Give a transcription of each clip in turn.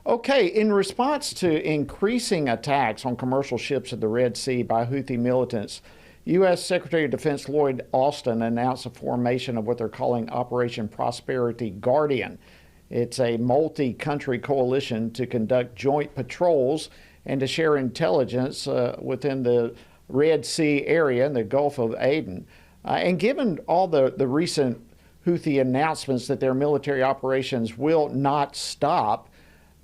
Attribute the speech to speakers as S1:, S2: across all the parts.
S1: Okay, in response to increasing attacks on commercial ships in the Red Sea by Houthi militants, U.S. Secretary of Defense Lloyd Austin announced the formation of what they're calling Operation Prosperity Guardian. It's a multi country coalition to conduct joint patrols and to share intelligence within the Red Sea area and the Gulf of Aden. And given all the recent Houthi announcements that their military operations will not stop,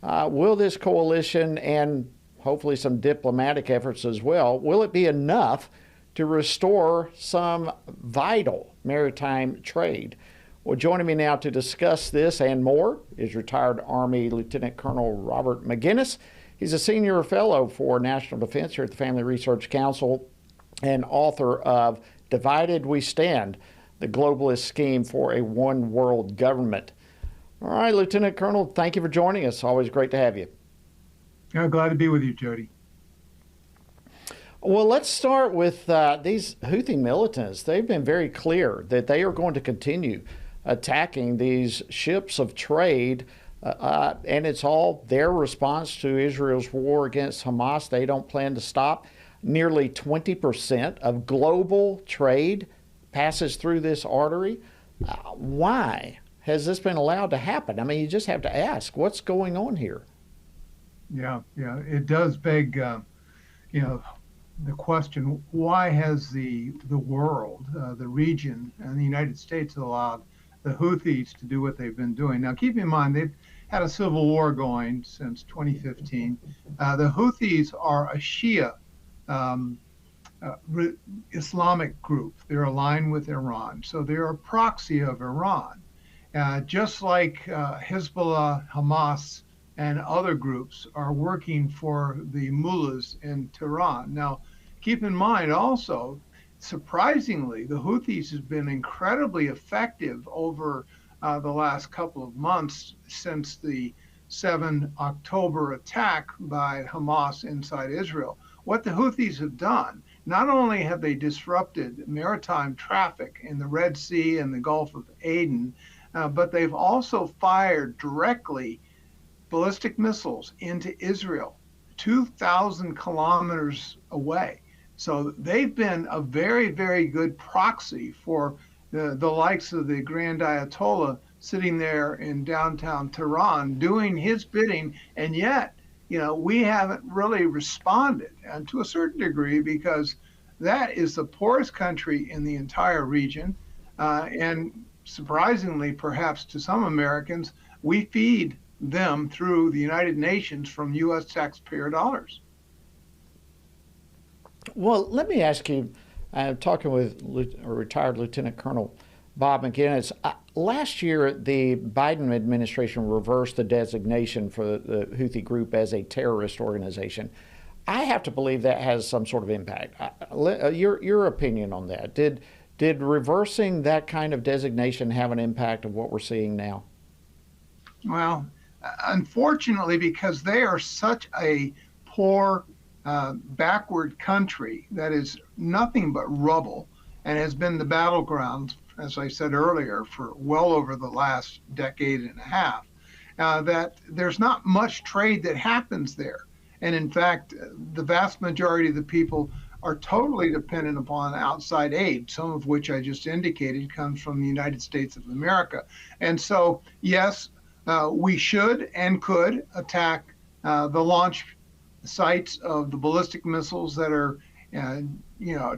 S1: will this coalition and hopefully some diplomatic efforts as well, will it be enough to restore some vital maritime trade? Well, joining me now to discuss this and more is retired Army Lieutenant Colonel Robert Maginnis. He's a senior fellow for national defense here at the Family Research Council and author of Divided We Stand, the globalist scheme for a one world government. All right, Lieutenant Colonel, thank you for joining us. Always great to have you.
S2: Yeah, glad to be with you, Jody.
S1: Well, let's start with these Houthi militants. They've been very clear that they are going to continue attacking these ships of trade, and it's all their response to Israel's war against Hamas. They don't plan to stop. Nearly 20% of global trade passes through this artery. Why has this been allowed to happen? I mean, you just have to ask, what's going on here?
S2: Yeah, it does beg, the question: why has the world, the region, and the United States allowed the Houthis to do what they've been doing? Now, keep in mind they've had a civil war going since 2015. The Houthis are a Shia Islamic group. They're aligned with Iran, so they're a proxy of Iran. Just like Hezbollah, Hamas, and other groups are working for the mullahs in Tehran. Now, keep in mind also, surprisingly, the Houthis have been incredibly effective over the last couple of months since the 7 October attack by Hamas inside Israel. What the Houthis have done, not only have they disrupted maritime traffic in the Red Sea and the Gulf of Aden, but they've also fired directly ballistic missiles into Israel, 2,000 kilometers away. So they've been a very, very good proxy for the likes of the Grand Ayatollah sitting there in downtown Tehran doing his bidding. And yet, we haven't really responded, and to a certain degree, because that is the poorest country in the entire region. And surprisingly, perhaps to some Americans, we feed them through the United Nations from U.S. taxpayer dollars.
S1: Well, let me ask you, I'm talking with retired Lieutenant Colonel Bob Maginnis. Last year, the Biden administration reversed the designation for the Houthi group as a terrorist organization. I have to believe that has some sort of impact. Your opinion on that? Did reversing that kind of designation have an impact of what we're seeing now?
S2: Well, unfortunately, because they are such a poor, backward country that is nothing but rubble and has been the battleground, as I said earlier, for well over the last decade and a half, that there's not much trade that happens there. And in fact, the vast majority of the people are totally dependent upon outside aid, some of which I just indicated comes from the United States of America. And so, yes, we should and could attack the launch sites of the ballistic missiles that are,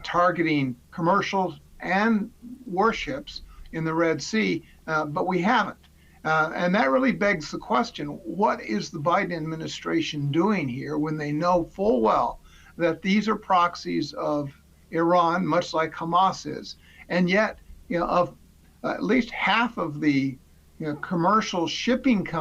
S2: targeting commercial and warships in the Red Sea, but we haven't. And that really begs the question, what is the Biden administration doing here when they know full well that these are proxies of Iran, much like Hamas is? And yet, of at least half of the commercial shipping companies